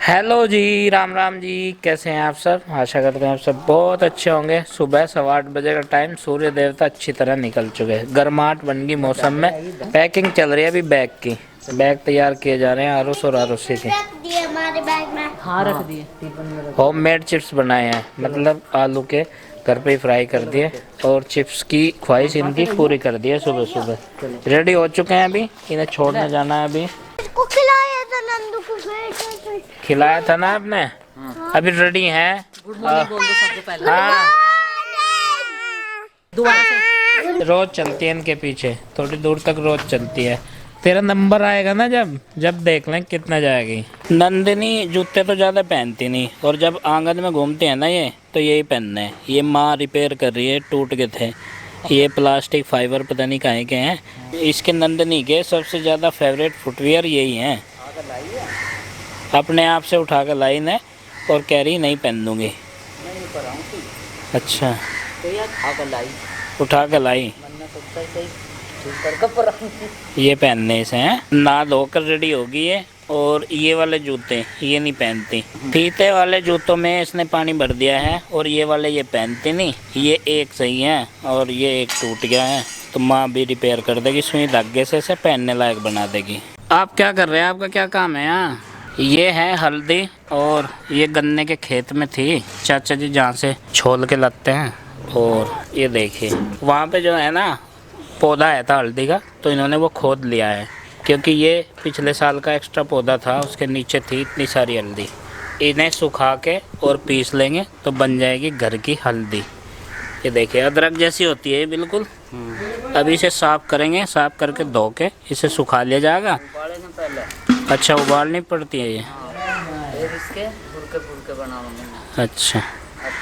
Hello जी, राम राम जी। कैसे हैं आप सब? आशा करते हैं आप सब बहुत अच्छे होंगे। सुबह 8:15 का टाइम, सूर्य देवता अच्छी तरह निकल चुके हैं। गर्माहट बन गई मौसम में। पैकिंग चल रही है अभी बैग की। बैग तैयार किए जा रहे हैं आरुष और आरुषी के। रख दिए हमारे बैग में। हाँ रख दिए टिफिन में रख होममेड चिप्स बनाए हैं, मतलब आलू के घर पे ही फ्राई कर दिए और चिप्स की ख्वाहिश इनकी पूरी कर दी है। सुबह सुबह रेडी हो चुके हैं, अभी इन्हें छोड़ने जाना है। अभी इसको खिलाया था नंदू को फिर खिलाया था ना आपने। अभी रेडी हैं। गुड मॉर्निंग बोल दो सबको पहले हाँ, दोबारा से। रोज चलती है इनके पीछे, थोड़ी दूर तक रोज चलती है। तेरा नंबर आएगा ना, जब जब देख लें कितना जाएगी। नंदिनी जूते तो ज़्यादा पहनती नहीं, और जब आंगन में घूमते हैं ना ये तो यही पहनने हैं। ये माँ रिपेयर कर रही है, टूट गए थे ये प्लास्टिक फाइबर, पता नहीं काहे के हैं। इसके नंदिनी के सबसे ज़्यादा फेवरेट फुटवियर यही हैं। अपने आप से उठा कर लाई ने और कह रही नहीं पहन दूँगी। अच्छा, उठा कर लाई। ये पहनने से हैं। ना धोकर रेडी होगी ये। और ये वाले जूते ये नहीं पहनती। फीते वाले जूतों में इसने पानी भर दिया है, और ये वाले ये पहनती नहीं। ये एक सही है और ये एक टूट गया है, तो माँ भी रिपेयर कर देगी, सुई धागे से इसे पहनने लायक बना देगी। आप क्या कर रहे हैं? आपका क्या काम है यहाँ? ये है हल्दी, और ये गन्ने के खेत में थी चाचा जी, जहाँ से छोल के लाते हैं। और ये देखिए वहाँ पे जो है ना पौधा आया था हल्दी का, तो इन्होंने वो खोद लिया है, क्योंकि ये पिछले साल का एक्स्ट्रा पौधा था, उसके नीचे थी इतनी सारी हल्दी। इन्हें सुखा के और पीस लेंगे तो बन जाएगी घर की हल्दी। ये देखिए अदरक जैसी होती है ये बिल्कुल। अभी इसे साफ़ करेंगे, साफ़ करके धो के इसे सुखा लिया जाएगा। अच्छा, उबालनी पड़ती है ये। इसके फुलके बनाऊंगा। अच्छा,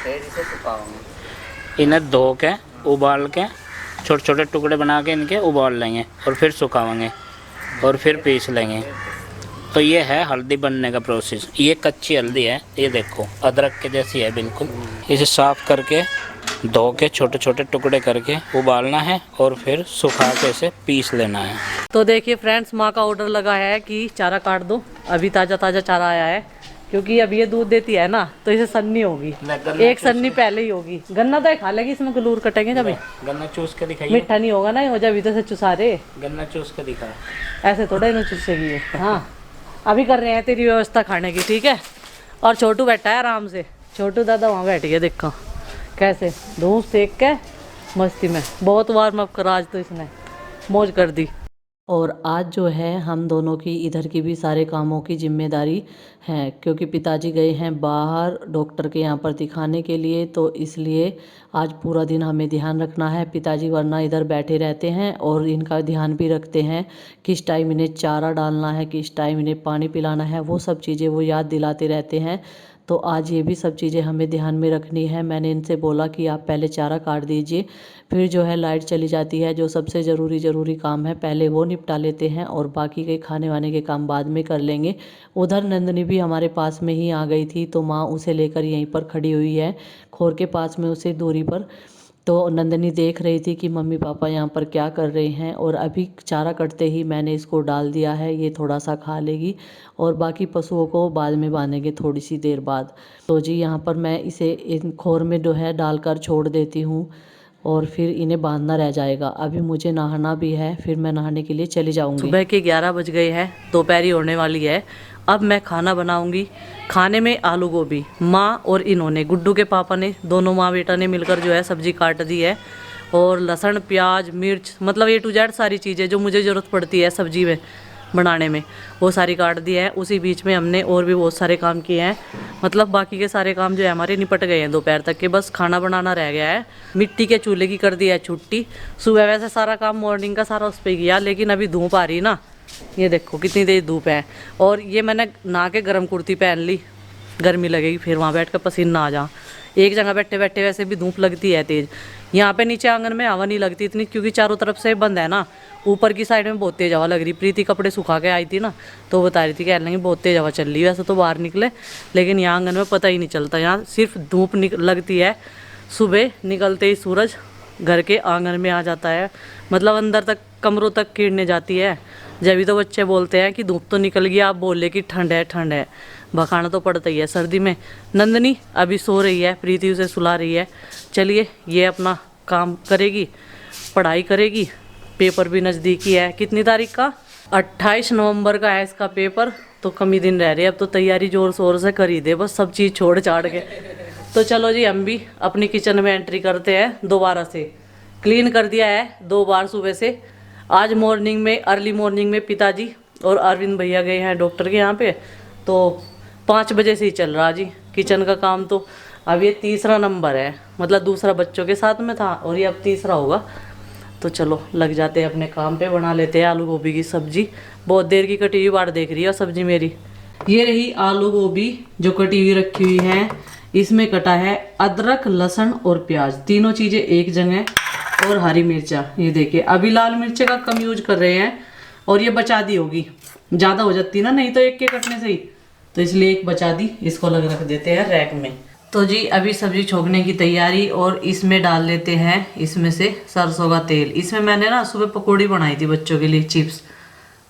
फिर इसे सुखाऊंगा। इन्हें धो के उबाल के छोटे छोटे टुकड़े बना के इनके उबाल लेंगे, और फिर सुखाएंगे और फिर पीस लेंगे। तो ये है हल्दी बनने का प्रोसेस। ये कच्ची हल्दी है, ये देखो अदरक के जैसी है बिल्कुल। इसे साफ़ करके धो के छोटे छोटे टुकड़े करके उबालना है, और फिर सुखा के इसे पीस लेना है। तो देखिए फ्रेंड्स, माँ का ऑर्डर लगा है कि चारा काट दो। अभी ताज़ा ताज़ा चारा आया है, क्योंकि अभी ये दूध देती है ना, तो इसे सन्नी होगी। एक सन्नी पहले ही होगी। गन्ना तो खा लेगी, इसमें गलूर कटेंगे जब। गन्ना चूस के दिखाइए। मीठा नहीं होगा ना, हो जाए अभी तो से चुसा रहे। गन्ना चूस के दिखा। ऐसे थोड़ा इन्हें चुसेगी ये। हाँ, अभी कर रहे हैं तेरी व्यवस्था खाने की, ठीक है। और छोटू बैठा है आराम से। छोटू दादा वहाँ बैठ गया, देखो कैसे धूप सेक के मस्ती में। बहुत वार्म अप करा आज तो इसने, मौज कर दी। और आज जो है हम दोनों की इधर की भी सारे कामों की जिम्मेदारी है, क्योंकि पिताजी गए हैं बाहर डॉक्टर के यहाँ पर दिखाने के लिए, तो इसलिए आज पूरा दिन हमें ध्यान रखना है। पिताजी वरना इधर बैठे रहते हैं और इनका ध्यान भी रखते हैं, किस टाइम इन्हें चारा डालना है, किस टाइम इन्हें पानी पिलाना है, वो सब चीज़ें वो याद दिलाते रहते हैं। तो आज ये भी सब चीज़ें हमें ध्यान में रखनी है। मैंने इनसे बोला कि आप पहले चारा काट दीजिए, फिर जो है लाइट चली जाती है, जो सबसे ज़रूरी काम है पहले वो निपटा लेते हैं, और बाकी के खाने वाने के काम बाद में कर लेंगे। उधर नंदनी भी हमारे पास में ही आ गई थी, तो माँ उसे लेकर यहीं पर खड़ी हुई है, खोर के पास में उसे दूरी पर। तो नंदनी देख रही थी कि मम्मी पापा यहाँ पर क्या कर रहे हैं, और अभी चारा कटते ही मैंने इसको डाल दिया है। ये थोड़ा सा खा लेगी, और बाकी पशुओं को बाद में बांधेंगे थोड़ी सी देर बाद। तो जी यहाँ पर मैं इसे इन खोर में जो है डालकर छोड़ देती हूँ, और फिर इन्हें बांधना रह जाएगा। अभी मुझे नहाना भी है, फिर मैं नहाने के लिए चली जाऊंगी। सुबह के 11 बज गए हैं, दोपहरी होने वाली है। अब मैं खाना बनाऊंगी। खाने में आलू गोभी माँ और इन्होंने, गुड्डू के पापा ने, दोनों माँ बेटा ने मिलकर जो है सब्जी काट दी है, और लहसुन प्याज मिर्च, मतलब A to Z सारी चीज़ें जो मुझे ज़रूरत पड़ती है सब्जी में बनाने में, वो सारी काट दी है। उसी बीच में हमने और भी बहुत सारे काम किए हैं, मतलब बाकी के सारे काम जो है हमारे निपट गए हैं दोपहर तक के। बस खाना बनाना रह गया है। मिट्टी के चूल्हे की कर दी है छुट्टी। सुबह वैसे सारा काम मॉर्निंग का सारा उस पर किया, लेकिन अभी धूप आ रही ना, ये देखो कितनी तेज धूप है। और ये मैंने नहा के गर्म कुर्ती पहन ली, गर्मी लगेगी फिर वहाँ बैठ कर पसीना आ जा। एक जगह बैठे बैठे वैसे भी धूप लगती है तेज़। यहाँ पे नीचे आंगन में हवा नहीं लगती इतनी, क्योंकि चारों तरफ से बंद है ना। ऊपर की साइड में बहुत तेज हवा लग रही। प्रीति कपड़े सुखा के आई थी ना, तो बता रही थी कह लेंगे बहुत तेज हवा चल रही है। वैसे तो बाहर निकले, लेकिन यहाँ आंगन में पता ही नहीं चलता। यहाँ सिर्फ धूप लगती है। सुबह निकलते ही सूरज घर के आंगन में आ जाता है, मतलब अंदर तक कमरों तक किरणें जाती है। जब भी तो बच्चे बोलते हैं कि धूप तो निकल गई, आप बोले कि ठंड है ठंड है। भखाना तो पड़ता ही है सर्दी में। नंदनी अभी सो रही है, प्रीति उसे सुला रही है। चलिए ये अपना काम करेगी, पढ़ाई करेगी। पेपर भी नज़दीकी है, कितनी तारीख का? 28 नवंबर का है इसका पेपर, तो कम ही दिन रह रहे हैं। अब तो तैयारी जोर शोर से कर ही दे, बस सब चीज़ छोड़ छाड़ के। तो चलो जी हम भी अपनी किचन में एंट्री करते हैं। दोबारा से क्लीन कर दिया है 2 बार सुबह से। आज मॉर्निंग में, अर्ली मॉर्निंग में पिताजी और अरविंद भैया गए हैं डॉक्टर के यहाँ पे, तो 5 बजे से ही चल रहा जी किचन का काम। तो अब ये 3रा नंबर है, मतलब दूसरा बच्चों के साथ में था और ये अब 3रा होगा। तो चलो लग जाते हैं अपने काम पे, बना लेते हैं आलू गोभी की सब्जी। बहुत देर की कटी हुई बार देख रही है सब्जी मेरी। ये रही आलू गोभी जो कटी हुई रखी हुई है। इसमें कटा है अदरक, लहसुन और प्याज, तीनों चीज़ें एक जगह, और हरी मिर्चा। ये देखिए अभी लाल मिर्च का कम यूज कर रहे हैं, और ये बचा दी होगी, ज़्यादा हो जाती ना, नहीं तो एक के कटने से ही, तो इसलिए एक बचा दी। इसको अलग रख देते हैं रैक में। तो जी अभी सब्जी छोंकने की तैयारी, और इसमें डाल लेते हैं इसमें से सरसों का तेल। इसमें मैंने ना सुबह पकौड़ी बनाई थी बच्चों के लिए, चिप्स,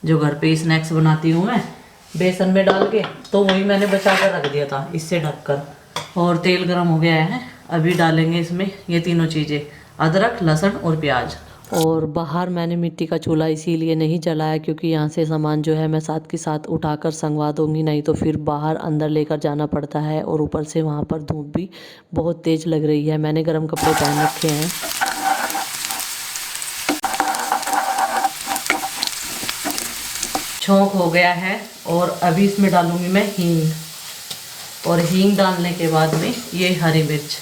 जो घर पे स्नैक्स बनाती हूँ मैं बेसन में डाल के, तो वही मैंने बचा कर रख दिया था इससे ढककर। और तेल गर्म हो गया है, अभी डालेंगे इसमें ये तीनों चीज़ें, अदरक, लहसुन और प्याज। और बाहर मैंने मिट्टी का चूल्हा इसीलिए नहीं जलाया क्योंकि यहाँ से सामान जो है मैं साथ के साथ उठाकर संगवा दूँगी, नहीं तो फिर बाहर अंदर लेकर जाना पड़ता है, और ऊपर से वहाँ पर धूप भी बहुत तेज़ लग रही है। मैंने गर्म कपड़े पहन रखे हैं। छोंक हो गया है, और अभी इसमें डालूँगी मैं हींग, और हींग डालने के बाद में ये हरी मिर्च,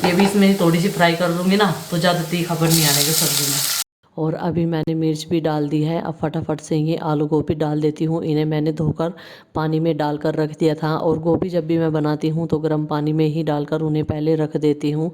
ये भी इसमें थोड़ी सी फ्राई कर लूँगी ना, तो ज़्यादा तीखापन नहीं आने का सब्जी में। और अभी मैंने मिर्च भी डाल दी है। अब फटाफट से ये आलू गोभी डाल देती हूँ। इन्हें मैंने धोकर पानी में डालकर रख दिया था, और गोभी जब भी मैं बनाती हूँ तो गर्म पानी में ही डालकर उन्हें पहले रख देती हूँ।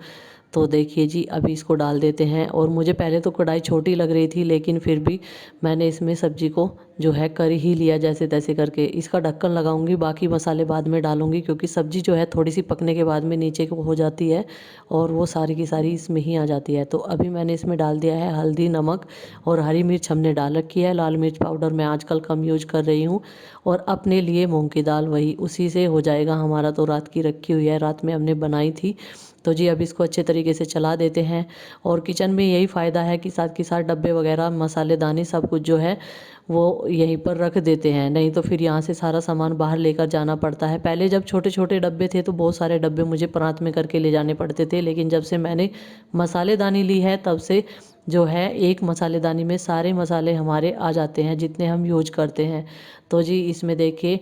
तो देखिए जी अभी इसको डाल देते हैं। और मुझे पहले तो कढ़ाई छोटी लग रही थी, लेकिन फिर भी मैंने इसमें सब्जी को जो है कर ही लिया जैसे तैसे करके। इसका ढक्कन लगाऊंगी, बाकी मसाले बाद में डालूंगी, क्योंकि सब्जी जो है थोड़ी सी पकने के बाद में नीचे को हो जाती है, और वो सारी की सारी इसमें ही आ जाती है। तो अभी मैंने इसमें डाल दिया है हल्दी, नमक, और हरी मिर्च हमने डाल रखी है। लाल मिर्च पाउडर मैं आजकल कम यूज कर रही हूँ। और अपने लिए मूँग की दाल, वही उसी से हो जाएगा हमारा, तो रात की रखी हुई है, रात में हमने बनाई थी। तो जी अब इसको अच्छे तरीके से चला देते हैं। और किचन में यही फ़ायदा है कि साथ के साथ डब्बे वगैरह, मसालेदानी, सब कुछ जो है वो यहीं पर रख देते हैं, नहीं तो फिर यहाँ से सारा सामान बाहर लेकर जाना पड़ता है। पहले जब छोटे छोटे डब्बे थे तो बहुत सारे डब्बे मुझे प्रांत में करके ले जाने पड़ते थे, लेकिन जब से मैंने मसालेदानी ली है तब से जो है एक मसालेदानी में सारे मसाले हमारे आ जाते हैं जितने हम यूज करते हैं। तो जी इसमें देखिए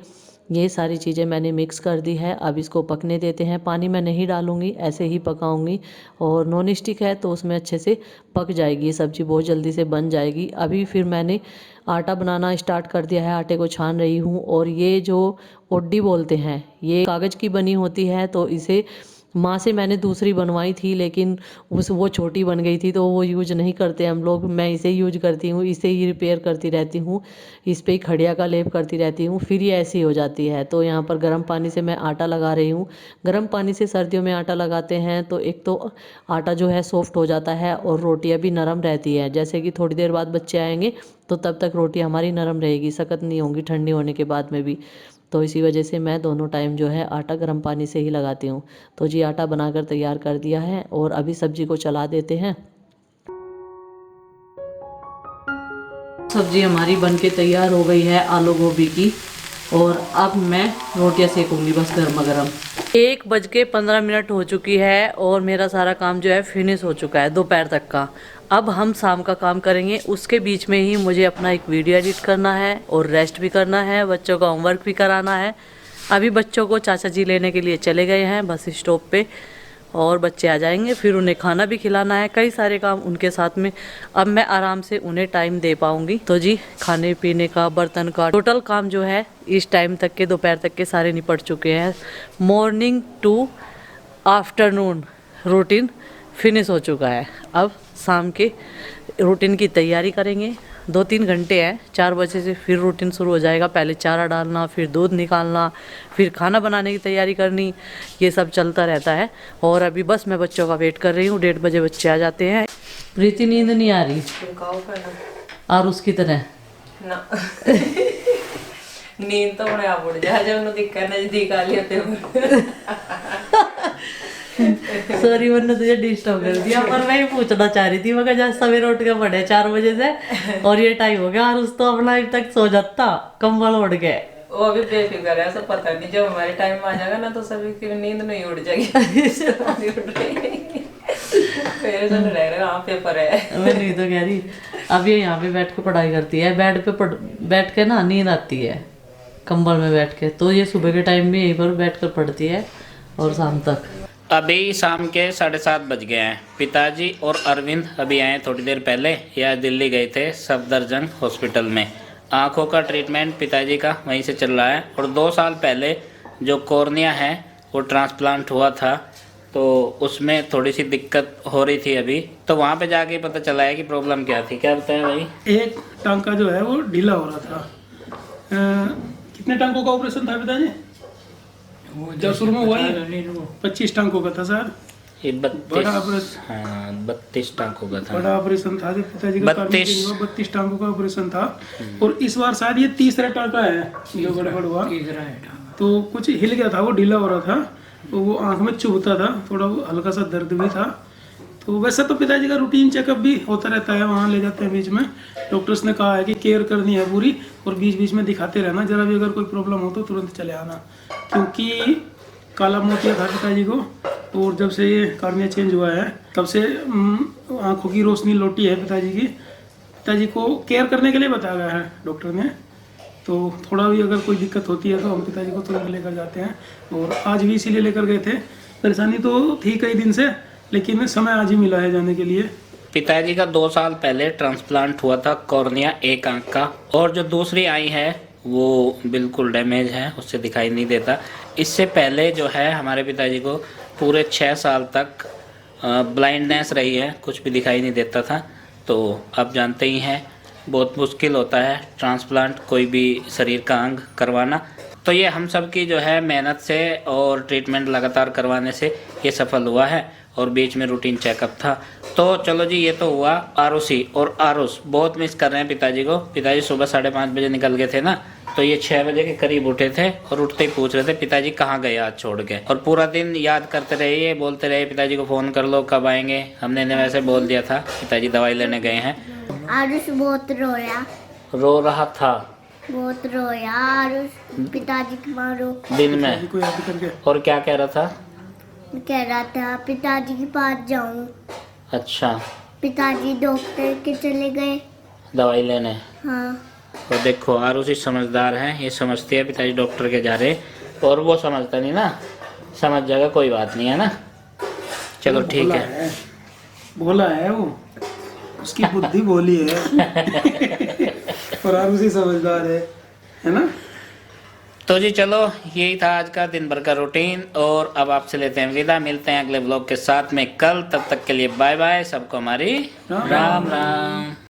ये सारी चीज़ें मैंने मिक्स कर दी है। अब इसको पकने देते हैं। पानी मैं नहीं डालूंगी, ऐसे ही पकाऊंगी, और नॉन स्टिक है तो उसमें अच्छे से पक जाएगी, सब्ज़ी बहुत जल्दी से बन जाएगी। अभी फिर मैंने आटा बनाना स्टार्ट कर दिया है, आटे को छान रही हूँ। और ये जो ओड्डी बोलते हैं, ये कागज़ की बनी होती है, तो इसे माँ से मैंने दूसरी बनवाई थी, लेकिन वो छोटी बन गई थी तो वो यूज नहीं करते हम लोग। मैं इसे यूज करती हूँ, इसे ही रिपेयर करती रहती हूँ, इस पे ही खड़िया का लेप करती रहती हूँ, फिर ये ऐसी हो जाती है। तो यहाँ पर गर्म पानी से मैं आटा लगा रही हूँ। गर्म पानी से सर्दियों में आटा लगाते हैं तो एक तो आटा जो है सॉफ्ट हो जाता है, और रोटियाँ भी नरम रहती है। जैसे कि थोड़ी देर बाद बच्चे आएंगे तो तब तक रोटी हमारी नरम रहेगी, सख्त नहीं होंगी ठंडी होने के बाद में भी। तो इसी वजह से मैं दोनों टाइम जो है आटा गर्म पानी से ही लगाती हूँ। तो जी आटा बनाकर तैयार कर दिया है, और अभी सब्जी को चला देते हैं। सब्जी हमारी बनके तैयार हो गई है आलू गोभी की, और अब मैं रोटियां सेकूंगी बस गर्मा गर्म। 1:15 हो चुकी है, और मेरा सारा काम जो है फिनिश हो चुका है दोपहर तक का। अब हम शाम का काम करेंगे। उसके बीच में ही मुझे अपना एक वीडियो एडिट करना है, और रेस्ट भी करना है, बच्चों का होमवर्क भी कराना है। अभी बच्चों को चाचा जी लेने के लिए चले गए हैं बस स्टॉप पे, और बच्चे आ जाएंगे, फिर उन्हें खाना भी खिलाना है, कई सारे काम उनके साथ में। अब मैं आराम से उन्हें टाइम दे पाऊंगी। तो जी खाने पीने का, बर्तन का, टोटल काम जो है इस टाइम तक के, दोपहर तक के सारे निपट चुके हैं। Morning to afternoon routine finish हो चुका है। अब शाम के रूटीन की तैयारी करेंगे। 2-3 घंटे हैं, 4 बजे से फिर रूटीन शुरू हो जाएगा। पहले चारा डालना, फिर दूध निकालना, फिर खाना बनाने की तैयारी करनी, ये सब चलता रहता है। और अभी बस मैं बच्चों का वेट कर रही हूँ, 1:30 बजे बच्चे आ जाते हैं। प्रीति नींद नहीं आ रही और उसकी तरह ना नींद तो अपने आप उड़ जाए जब उन्हें दिक्कत नजदीक आ लिया तो सॉरी मैंने तुझे डिस्टर्ब कर दिया, पर मैं ही पूछना चाह रही थी, मगर जब सवेरे उठ के पढ़े 4 बजे से और ये टाइम हो गया और उस तो अपना अभी तक सो जाता कंबल ओढ़ के। वो भी बेफिक्र है, सब पता नहीं जब हमारे टाइम आ जाएगा ना तो सभी की नींद नहीं उड़ जाएगी फिर सुन रहे रहे हाँ पेपर है। मैं नहीं तो कह रही, अब ये यहाँ पे बैठ के पढ़ाई करती है, बेड पे बैठ के ना नींद आती है कंबल में बैठ के, तो ये सुबह के टाइम भी यहीं पर बैठ कर पढ़ती है और शाम तक। अभी शाम के 7:30 बज गए हैं। पिताजी और अरविंद अभी आए थोड़ी देर पहले। ये आज दिल्ली गए थे सफदरजंग हॉस्पिटल में। आँखों का ट्रीटमेंट पिताजी का वहीं से चल रहा है। और 2 साल पहले जो कॉर्निया है वो ट्रांसप्लांट हुआ था, तो उसमें थोड़ी सी दिक्कत हो रही थी अभी, तो वहाँ पे जाके पता चला है कि प्रॉब्लम क्या थी। क्या बताया भाई? एक टांका जो है वो ढीला हो रहा था। कितने टांकों का ऑपरेशन था पिताजी? जब शुरू में हुआ 25 टांकों का था सर। ये बड़ा ऑपरेशन, हाँ 32 टांकों का था। बड़ा ऑपरेशन था जब पिताजी का 32 टांकों का ऑपरेशन था। और इस बार शायद ये तीसरा टांका है जो गड़बड़ हुआ, तो कुछ हिल गया था, वो ढीला हो रहा था, तो वो आंख में चुभता था, थोड़ा हल्का सा दर्द भी था। तो वैसे तो पिताजी का रूटीन चेकअप भी होता रहता है, वहाँ ले जाते हैं बीच में। डॉक्टर्स ने कहा है कि केयर करनी है पूरी और बीच बीच में दिखाते रहना, जरा भी अगर कोई प्रॉब्लम हो तो तुरंत चले आना, क्योंकि काला मोतिया था पिताजी को। और जब से ये कॉर्निया चेंज हुआ है तब से आंखों की रोशनी लौटी है पिताजी की। पिताजी को केयर करने के लिए बताया गया है डॉक्टर ने, तो थोड़ा भी अगर कोई दिक्कत होती है तो हम पिताजी को तुरंत लेकर जाते हैं। और आज भी इसीलिए लेकर गए थे। परेशानी तो थी कई दिन से, लेकिन समय आज ही मिला है जाने के लिए। पिताजी का 2 साल पहले ट्रांसप्लांट हुआ था कॉर्निया एक आंख का, और जो दूसरी आई है वो बिल्कुल डैमेज है, उससे दिखाई नहीं देता। इससे पहले जो है हमारे पिताजी को पूरे 6 साल तक ब्लाइंडनेस रही है, कुछ भी दिखाई नहीं देता था। तो आप जानते ही हैं बहुत मुश्किल होता है ट्रांसप्लांट कोई भी शरीर का अंग करवाना। तो ये हम सब की जो है मेहनत से और ट्रीटमेंट लगातार करवाने से ये सफल हुआ है, और बीच में रूटीन चेकअप था। तो चलो जी, ये तो हुआ आरुषि। और आरुष बहुत मिस कर रहे हैं पिताजी को। पिताजी सुबह 5:30 बजे निकल गए थे ना, तो ये 6 बजे के करीब उठे थे और उठते ही पूछ रहे थे पिताजी कहाँ गए आज छोड़ के। और पूरा दिन याद करते रहे, ये बोलते रहे पिताजी को फ़ोन कर लो कब आएंगे। हमने इन्हें वैसे बोल दिया था पिताजी दवाई लेने गए हैं। आरुष बहुत रोया, रो रहा था बहुत रोया आरुष, पिताजी को मारो। दिन में को याद करके और क्या कह रहा था? कह रहा था पिताजी के पास जाऊं। अच्छा, पिताजी डॉक्टर के चले गए। दवाई लेने। हाँ, और देखो आरुषि समझदार है, ये समझती है पिताजी डॉक्टर के जा रहे, और वो समझता नहीं ना, समझ जाएगा कोई बात नहीं है ना। चलो ठीक है, बोला है वो, उसकी बुद्धि बोली है और आरुषि समझदार है ना। तो जी चलो, यही था आज का दिन भर का रूटीन, और अब आपसे लेते हैं विदा। मिलते हैं अगले ब्लॉग के साथ में कल। तब तक के लिए बाय बाय सबको, हमारी राम राम।